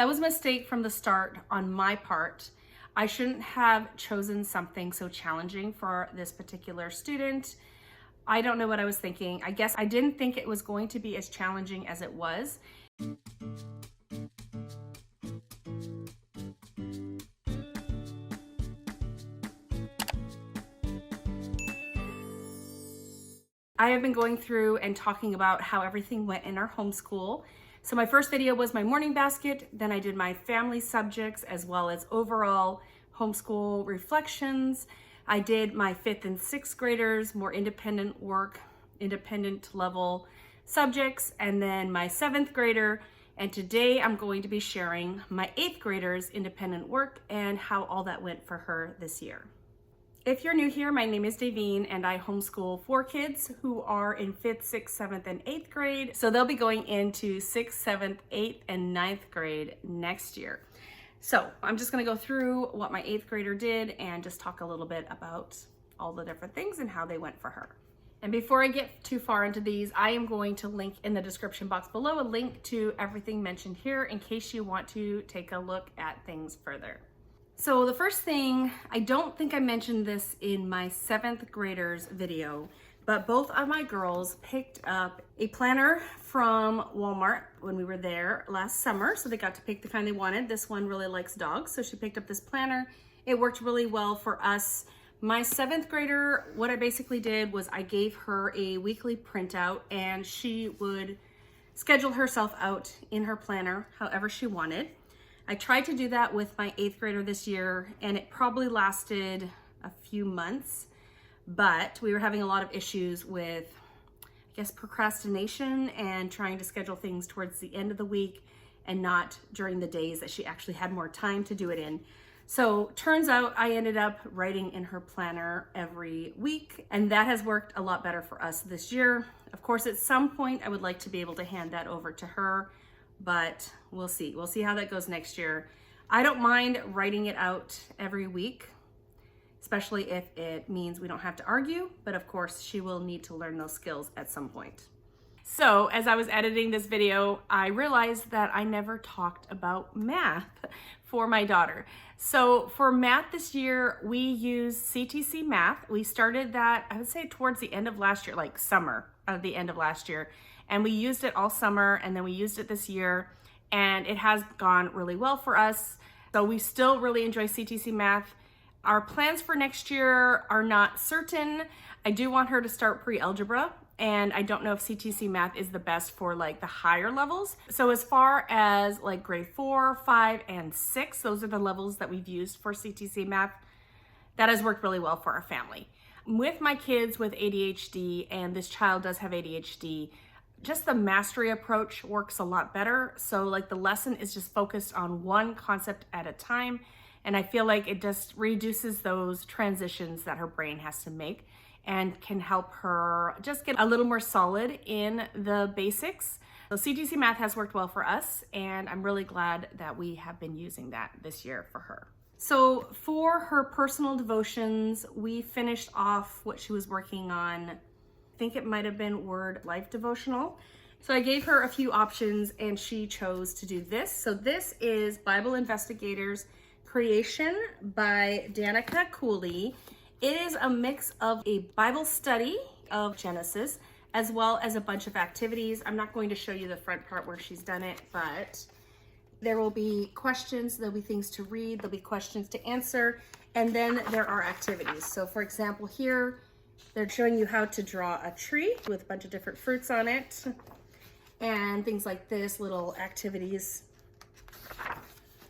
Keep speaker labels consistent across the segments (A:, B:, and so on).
A: That was a mistake from the start on my part. I shouldn't have chosen something so challenging for this particular student. I don't know what I was thinking. I guess I didn't think it was going to be as challenging as it was. I have been going through and talking about how everything went in our homeschool. So my first video was my morning basket, then I did my family subjects as well as overall homeschool reflections. I did my 5th and 6th graders, more independent work, independent level subjects, and then my 7th grader. And today I'm going to be sharing my 8th graders independent work and how all that went for her this year. If you're new here, my name is Davine and I homeschool 4 kids who are in 5th, 6th, 7th, and 8th grade. So they'll be going into 6th, 7th, 8th, and 9th grade next year. So I'm just gonna go through what my 8th grader did and just talk a little bit about all the different things and how they went for her. And before I get too far into these, I am going to link in the description box below a link to everything mentioned here in case you want to take a look at things further. So the first thing, I don't think I mentioned this in my 7th graders video, but both of my girls picked up a planner from Walmart when we were there last summer. So they got to pick the kind they wanted. This one really likes dogs, so she picked up this planner. It worked really well for us. My 7th grader, what I basically did was I gave her a weekly printout and she would schedule herself out in her planner however she wanted. I tried to do that with my 8th grader this year and it probably lasted a few months, but we were having a lot of issues with, I guess, procrastination and trying to schedule things towards the end of the week and not during the days that she actually had more time to do it in. So turns out I ended up writing in her planner every week, and that has worked a lot better for us this year. Of course, at some point I would like to be able to hand that over to her, but we'll see. We'll see how that goes next year. I don't mind writing it out every week, especially if it means we don't have to argue, but of course she will need to learn those skills at some point. So as I was editing this video, I realized that I never talked about math for my daughter. So for math this year, we use CTC Math. We started that, I would say towards the end of last year, like summer of the end of last year. And we used it all summer and then we used it this year and it has gone really well for us. So we still really enjoy CTC Math. Our plans for next year are not certain. I do want her to start pre-algebra and I don't know if CTC Math is the best for like the higher levels. So as far as like grade 4, 5, and 6, those are the levels that we've used for CTC Math. That has worked really well for our family. With my kids with ADHD, and this child does have ADHD, just the mastery approach works a lot better. So like the lesson is just focused on one concept at a time. And I feel like it just reduces those transitions that her brain has to make and can help her just get a little more solid in the basics. So CTC Math has worked well for us and I'm really glad that we have been using that this year for her. So for her personal devotions, we finished off what she was working on. I think it might have been Word Life Devotional. So I gave her a few options and she chose to do this. So this is Bible Investigators Creation by Danica Cooley. It is a mix of a Bible study of Genesis as well as a bunch of activities. I'm not going to show you the front part where she's done it, but there will be questions, there'll be things to read, there'll be questions to answer, and then there are activities. So for example, here, they're showing you how to draw a tree with a bunch of different fruits on it and things like this, little activities.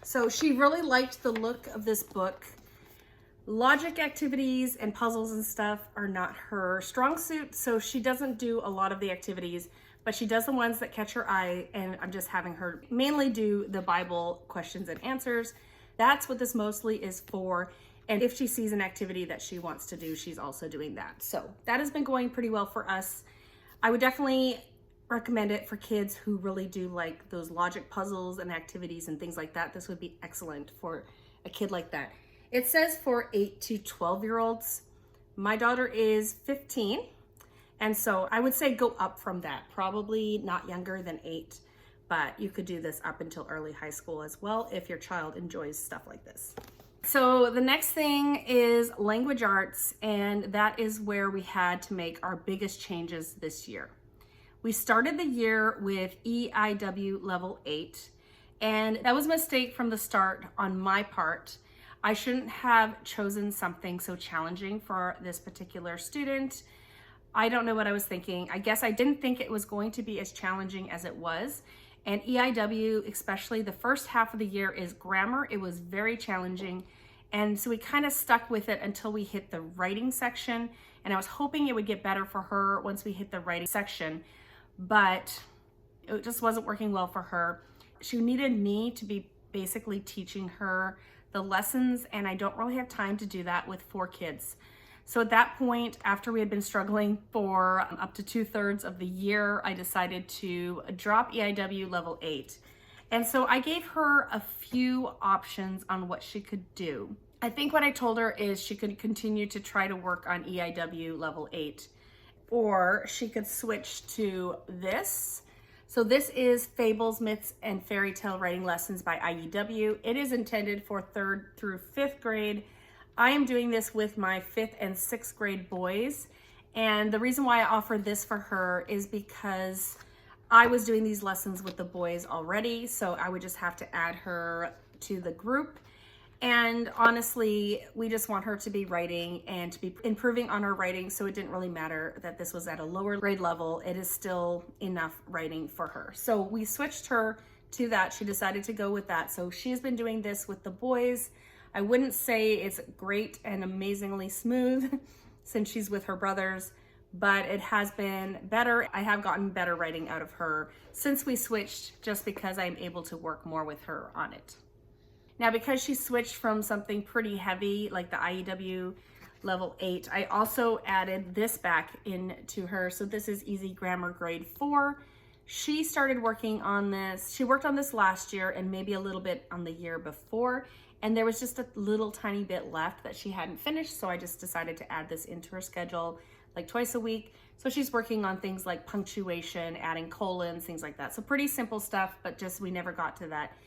A: So she really liked the look of this book. Logic activities and puzzles and stuff are not her strong suit, so she doesn't do a lot of the activities, but she does the ones that catch her eye, and I'm just having her mainly do the Bible questions and answers. That's what this mostly is for. And if she sees an activity that she wants to do, she's also doing that. So that has been going pretty well for us. I would definitely recommend it for kids who really do like those logic puzzles and activities and things like that. This would be excellent for a kid like that. It says for 8 to 12-year-olds. My daughter is 15. And so I would say go up from that, probably not younger than 8. but you could do this up until early high school as well if your child enjoys stuff like this. So the next thing is language arts, and that is where we had to make our biggest changes this year. We started the year with EIW level 8, and that was a mistake from the start on my part. I shouldn't have chosen something so challenging for this particular student. I don't know what I was thinking. I guess I didn't think it was going to be as challenging as it was. And EIW, especially the first half of the year, is grammar. It was very challenging. And so we kind of stuck with it until we hit the writing section. And I was hoping it would get better for her once we hit the writing section, but it just wasn't working well for her. She needed me to be basically teaching her the lessons, and I don't really have time to do that with 4 kids. So at that point, after we had been struggling for up to 2/3 of the year, I decided to drop EIW level 8. And so I gave her a few options on what she could do. I think what I told her is she could continue to try to work on EIW level 8, or she could switch to this. So this is Fables, Myths, and Fairy Tale Writing Lessons by IEW. It is intended for 3rd through 5th grade. I am doing this with my 5th and 6th grade boys. And the reason why I offered this for her is because I was doing these lessons with the boys already. So I would just have to add her to the group. And honestly, we just want her to be writing and to be improving on her writing. So it didn't really matter that this was at a lower grade level. It is still enough writing for her. So we switched her to that. She decided to go with that. So she's been doing this with the boys. I wouldn't say it's great and amazingly smooth since she's with her brothers, but it has been better. I have gotten better writing out of her since we switched, just because I'm able to work more with her on it. Now, because she switched from something pretty heavy like the IEW level 8, I also added this back into her. So this is Easy Grammar grade 4. She started working on this. She worked on this last year and maybe a little bit on the year before. And there was just a little tiny bit left that she hadn't finished. So I just decided to add this into her schedule like twice a week. So she's working on things like punctuation, adding colons, things like that. So pretty simple stuff, but just we never got to that.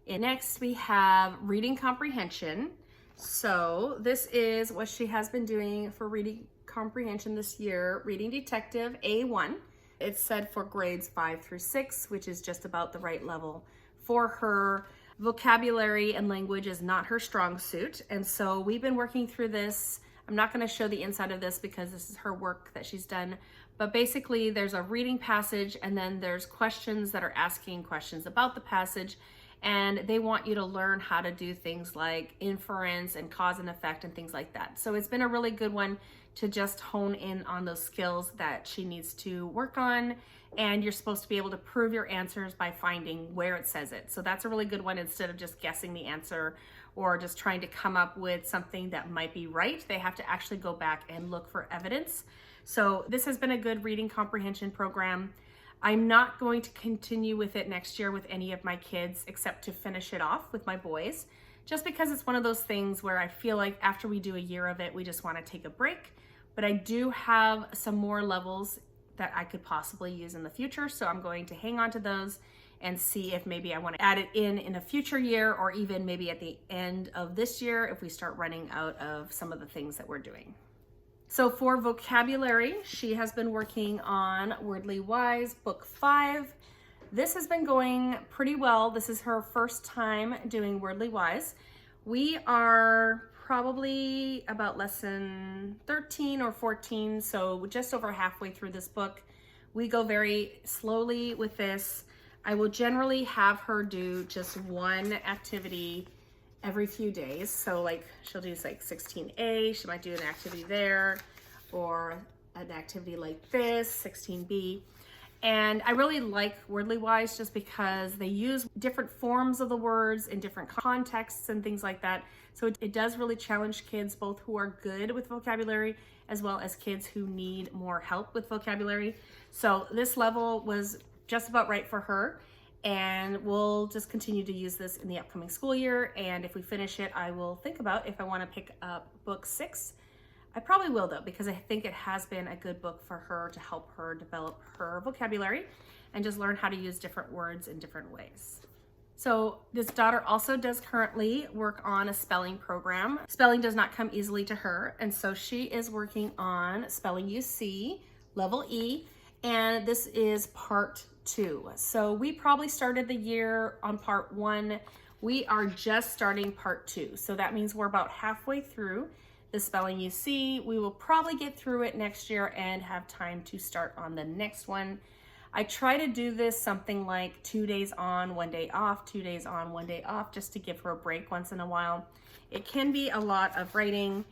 A: And next we have reading comprehension. So this is what she has been doing for reading comprehension this year. Reading Detective A1. It's said for grades 5 through 6, which is just about the right level for her. Vocabulary and language is not her strong suit. And so we've been working through this. I'm not going to show the inside of this because this is her work that she's done. But basically there's a reading passage, and then there's questions that are asking questions about the passage. And they want you to learn how to do things like inference and cause and effect and things like that. So it's been a really good one to just hone in on those skills that she needs to work on. And you're supposed to be able to prove your answers by finding where it says it. So that's a really good one. Instead of just guessing the answer or just trying to come up with something that might be right, they have to actually go back and look for evidence. So this has been a good reading comprehension program. I'm not going to continue with it next year with any of my kids except to finish it off with my boys, just because it's one of those things where I feel like after we do a year of it, we just want to take a break. But I do have some more levels that I could possibly use in the future. So I'm going to hang on to those and see if maybe I want to add it in a future year, or even maybe at the end of this year if we start running out of some of the things that we're doing. So for vocabulary, she has been working on Wordly Wise, book 5. This has been going pretty well. This is her first time doing Wordly Wise. We are probably about lesson 13 or 14, so just over halfway through this book. We go very slowly with this. I will generally have her do just one activity every few days. So like she'll do like 16A, she might do an activity there, or an activity like this, 16B. And I really like Wordly Wise just because they use different forms of the words in different contexts and things like that. So it does really challenge kids, both who are good with vocabulary as well as kids who need more help with vocabulary. So this level was just about right for her. And we'll just continue to use this in the upcoming school year. And if we finish it, I will think about if I want to pick up book 6. I probably will though, because I think it has been a good book for her to help her develop her vocabulary and just learn how to use different words in different ways. So this daughter also does currently work on a spelling program. Spelling does not come easily to her, and so she is working on Spelling UC, Level E, and this is part 2. So we probably started the year on part 1. We are just starting part 2. So that means we're about halfway through the Spelling UC. We will probably get through it next year and have time to start on the next one. I try to do this something like 2 days on, 1 day off, 2 days on, 1 day off, just to give her a break once in a while. It can be a lot of writing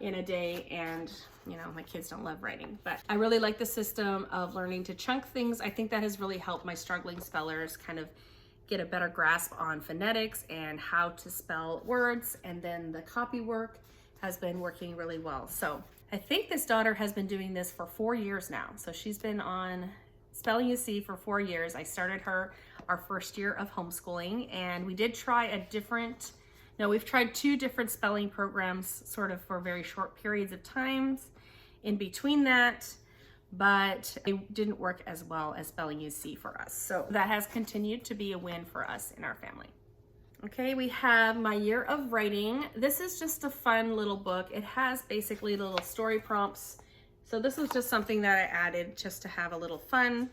A: in a day, and you know, my kids don't love writing, but I really like the system of learning to chunk things. I think that has really helped my struggling spellers kind of get a better grasp on phonetics and how to spell words, and then the copy work has been working really well. So I think this daughter has been doing this for 4 years now. So she's been on Spelling UC for 4 years. I started her our first year of homeschooling, and we did try we've tried 2 different spelling programs sort of for very short periods of times in between that, but it didn't work as well as Spelling UC for us. So that has continued to be a win for us in our family. Okay, we have My Year of Writing. This is just a fun little book. It has basically little story prompts. So this was just something that I added just to have a little fun.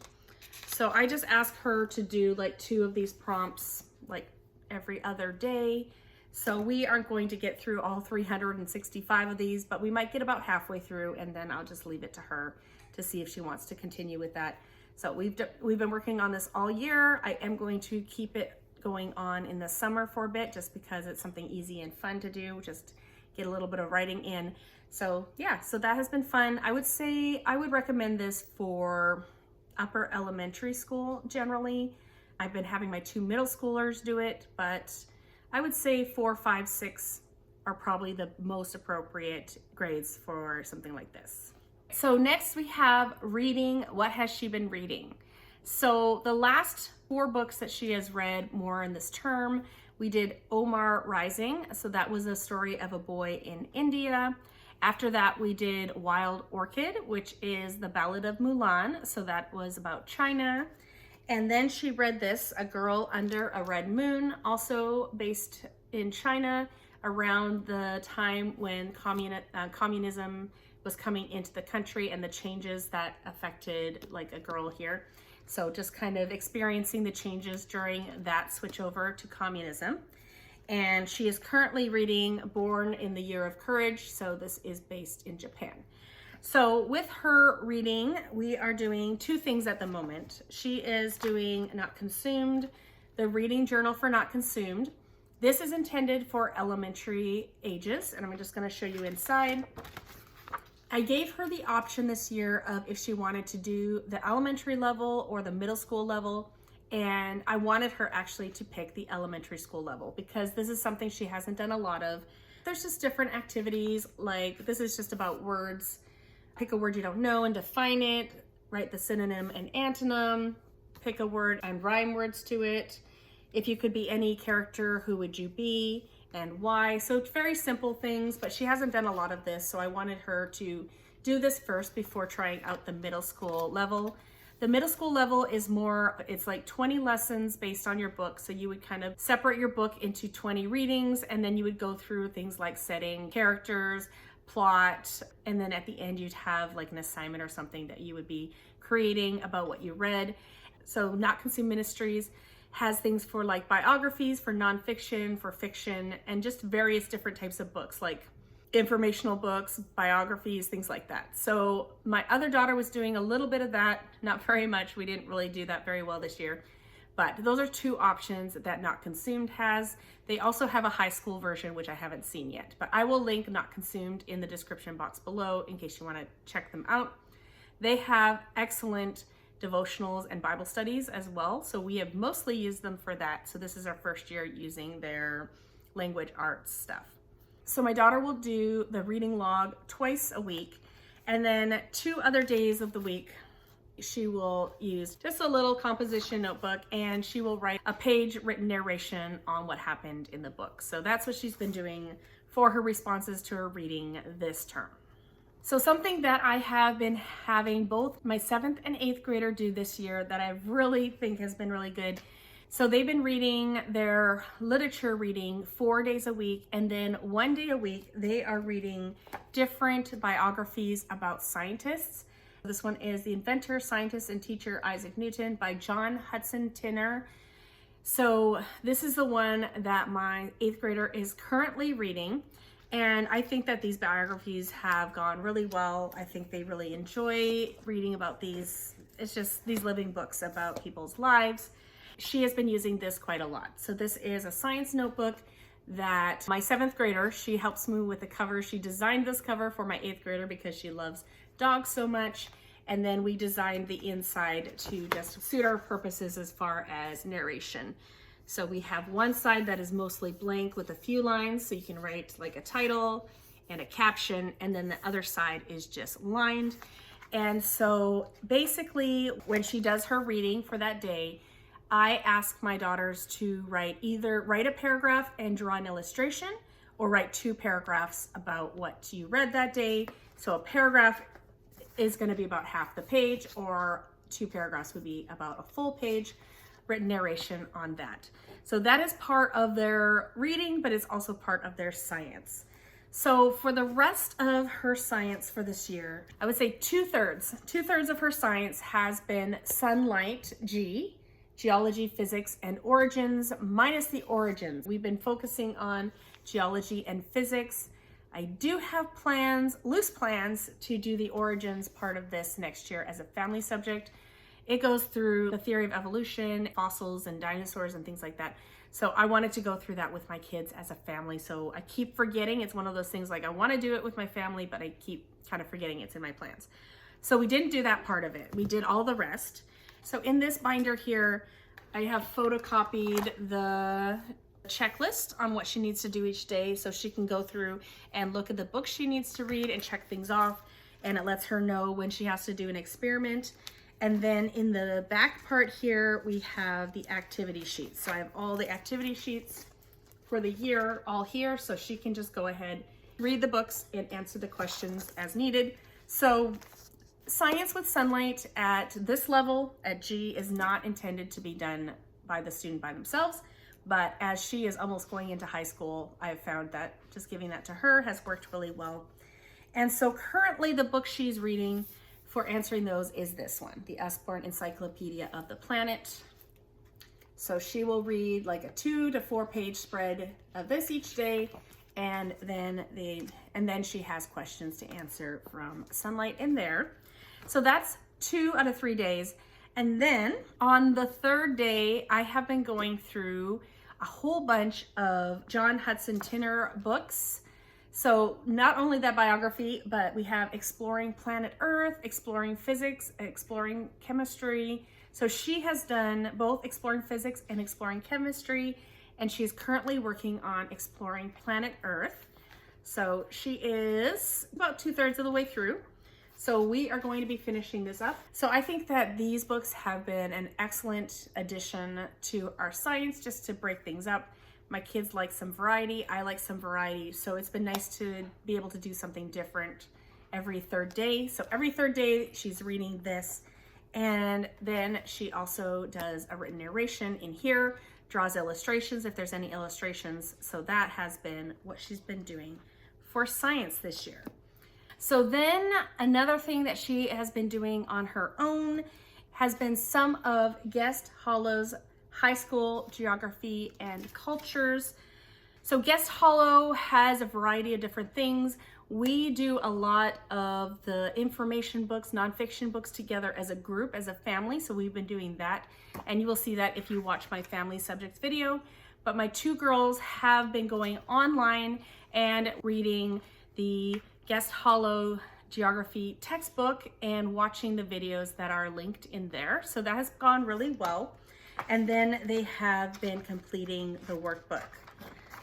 A: So I just asked her to do like 2 of these prompts like every other day. So we aren't going to get through all 365 of these, but we might get about halfway through, and then I'll just leave it to her to see if she wants to continue with that. So we've been working on this all year. I am going to keep it going on in the summer for a bit, just because it's something easy and fun to do, just get a little bit of writing in. So yeah, so that has been fun. I would say I would recommend this for upper elementary school generally. I've been having my 2 middle schoolers do it, but I would say 4, 5, 6 are probably the most appropriate grades for something like this. So next we have reading. What has she been reading? So the last 4 books that she has read more in this term, we did Omar Rising. So that was a story of a boy in India. After that, we did Wild Orchid, which is the Ballad of Mulan. So that was about China. And then she read this, A Girl Under a Red Moon, also based in China around the time when communism was coming into the country and the changes that affected like a girl here. So just kind of experiencing the changes during that switch over to communism. And she is currently reading Born in the Year of Courage. So this is based in Japan. So with her reading, we are doing 2 things at the moment. She is doing Not Consumed, the reading journal for Not Consumed. This is intended for elementary ages, and I'm just going to show you inside. I gave her the option this year of if she wanted to do the elementary level or the middle school level. And I wanted her actually to pick the elementary school level because this is something she hasn't done a lot of. There's just different activities, like this is just about words. Pick a word you don't know and define it, write the synonym and antonym, pick a word and rhyme words to it. If you could be any character, who would you be and why? So it's very simple things, but she hasn't done a lot of this. So I wanted her to do this first before trying out the middle school level. The middle school level is more, it's like 20 lessons based on your book. So you would kind of separate your book into 20 readings, and then you would go through things like setting characters, plot, and then at the end you'd have like an assignment or something that you would be creating about what you read. So Not Consumed Ministries has things for like biographies, for nonfiction, for fiction, and just various different types of books like informational books, biographies, things like that. So my other daughter was doing a little bit of that, not very much. We didn't really do that very well this year, but those are 2 options that Not Consumed has. They also have a high school version, which I haven't seen yet, but I will link Not Consumed in the description box below in case you want to check them out. They have excellent devotionals and Bible studies as well. So we have mostly used them for that. So this is our first year using their language arts stuff. So my daughter will do the reading log twice a week, and then 2 other days of the week she will use just a little composition notebook, and she will write a page written narration on what happened in the book. So that's what she's been doing for her responses to her reading this term. So something that I have been having both my 7th and 8th grader do this year that I really think has been really good. So they've been reading their literature reading 4 days a week, and then 1 day a week they are reading different biographies about scientists. This one is The Inventor, Scientist, and Teacher Isaac Newton by John Hudson Tinner. So this is the one that my 8th grader is currently reading. And I think that these biographies have gone really well. I think they really enjoy reading about these. It's just these living books about people's lives. She has been using this quite a lot. So this is a science notebook that my 7th grader, she helps me with the cover. She designed this cover for my 8th grader because she loves dogs so much. And then we designed the inside to just suit our purposes as far as narration. So we have one side that is mostly blank with a few lines, so you can write like a title and a caption, and then the other side is just lined. And so basically when she does her reading for that day, I ask my daughters to either write a paragraph and draw an illustration, or write 2 paragraphs about what you read that day. So a paragraph is going to be about half the page, or 2 paragraphs would be about a full page written narration on that. So that is part of their reading, but it's also part of their science. So for the rest of her science for this year, I would say 2/3 of her science has been Sunlight G, Geology, Physics, and Origins, minus the origins. We've been focusing on geology and physics. I do have plans, loose plans, to do the origins part of this next year as a family subject. It goes through the theory of evolution, fossils and dinosaurs and things like that. So I wanted to go through that with my kids as a family. So I keep forgetting. It's one of those things like I want to do it with my family, but I keep kind of forgetting it's in my plans. So we didn't do that part of it. We did all the rest. So in this binder here, I have photocopied the checklist on what she needs to do each day, so she can go through and look at the books she needs to read and check things off. And it lets her know when she has to do an experiment. And then in the back part here, we have the activity sheets. So I have all the activity sheets for the year all here, so she can just go ahead, read the books, and answer the questions as needed. So science with Sunlight at this level, at G, is not intended to be done by the student by themselves. But as she is almost going into high school, I have found that just giving that to her has worked really well. And so currently the book she's reading for answering those is this one, the Usborne Encyclopedia of the Planet. So she will read like a 2 to 4 page spread of this each day, and then she has questions to answer from Sunlight in there. So that's 2 out of 3 days. And then on the 3rd day, I have been going through a whole bunch of John Hudson Tinner books. So not only that biography, but we have Exploring Planet Earth, Exploring Physics, Exploring Chemistry. So she has done both Exploring Physics and Exploring Chemistry, and she's currently working on Exploring Planet Earth. So she is about 2/3 of the way through. So we are going to be finishing this up. So I think that these books have been an excellent addition to our science, just to break things up. My kids like some variety, I like some variety. So it's been nice to be able to do something different every 3rd day. So every 3rd day she's reading this, and then she also does a written narration in here, draws illustrations if there's any illustrations. So that has been what she's been doing for science this year. So then another thing that she has been doing on her own has been some of Guest Hollow's high school geography and cultures. So Guest Hollow has a variety of different things. We do a lot of the information books, nonfiction books together as a group, as a family. So we've been doing that. And you will see that if you watch my family subjects video. But my 2 girls have been going online and reading the Guest Hollow geography textbook and watching the videos that are linked in there. So that has gone really well. And then they have been completing the workbook.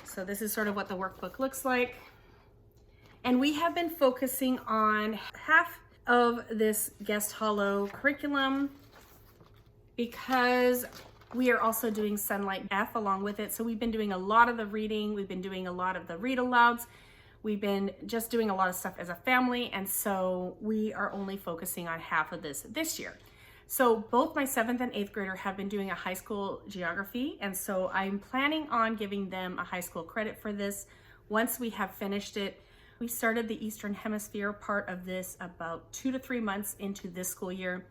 A: So this is sort of what the workbook looks like. And we have been focusing on half of this Guest Hollow curriculum because we are also doing Sunlight F along with it. So we've been doing a lot of the reading. We've been doing a lot of the read alouds. We've been just doing a lot of stuff as a family, and so we are only focusing on half of this year. So both my 7th and 8th grader have been doing a high school geography, and so I'm planning on giving them a high school credit for this once we have finished it. We started the Eastern Hemisphere part of this about 2 to 3 months into this school year.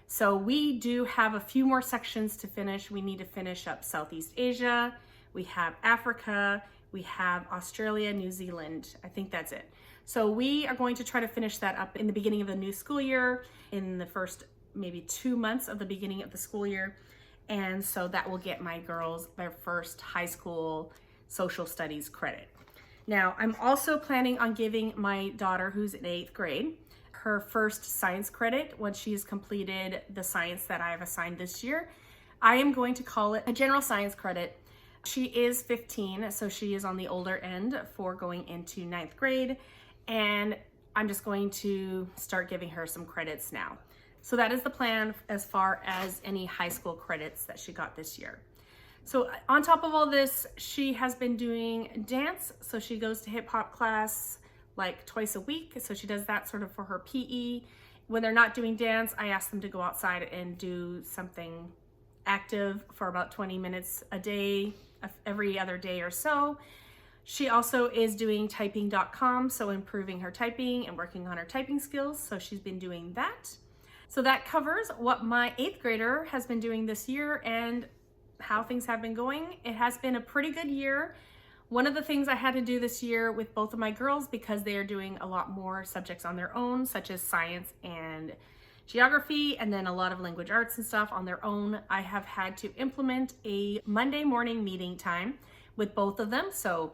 A: So we do have a few more sections to finish. We need to finish up Southeast Asia, we have Africa, we have Australia, New Zealand. I think that's it. So we are going to try to finish that up in the beginning of the new school year, in the first maybe 2 months of the beginning of the school year. And so that will get my girls their first high school social studies credit. Now, I'm also planning on giving my daughter, who's in 8th grade, her first science credit once she's completed the science that I have assigned this year. I am going to call it a general science credit. She is 15, so she is on the older end for going into 9th grade, and I'm just going to start giving her some credits now. So that is the plan as far as any high school credits that she got this year. So on top of all this, she has been doing dance. So she goes to hip hop class like twice a week. So she does that sort of for her PE. When they're not doing dance, I ask them to go outside and do something active for about 20 minutes a day, every other day or so. She also is doing typing.com, so improving her typing and working on her typing skills. So she's been doing that. So that covers what my 8th grader has been doing this year and how things have been going. It has been a pretty good year. One of the things I had to do this year with both of my girls, because they are doing a lot more subjects on their own, such as science and geography, and then a lot of language arts and stuff on their own, I have had to implement a Monday morning meeting time with both of them. So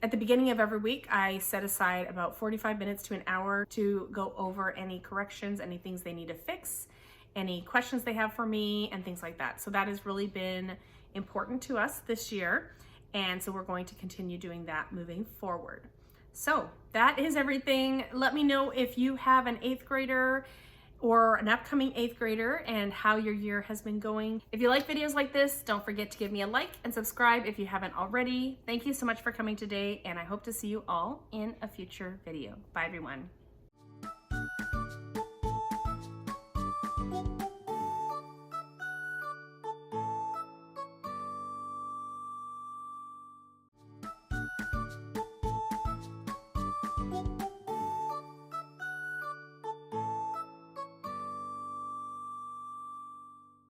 A: at the beginning of every week, I set aside about 45 minutes to an hour to go over any corrections, any things they need to fix, any questions they have for me, and things like that. So that has really been important to us this year. And so we're going to continue doing that moving forward. So that is everything. Let me know if you have an 8th grader or an upcoming 8th grader and how your year has been going. If you like videos like this, don't forget to give me a like and subscribe if you haven't already. Thank you so much for coming today, and I hope to see you all in a future video. Bye everyone.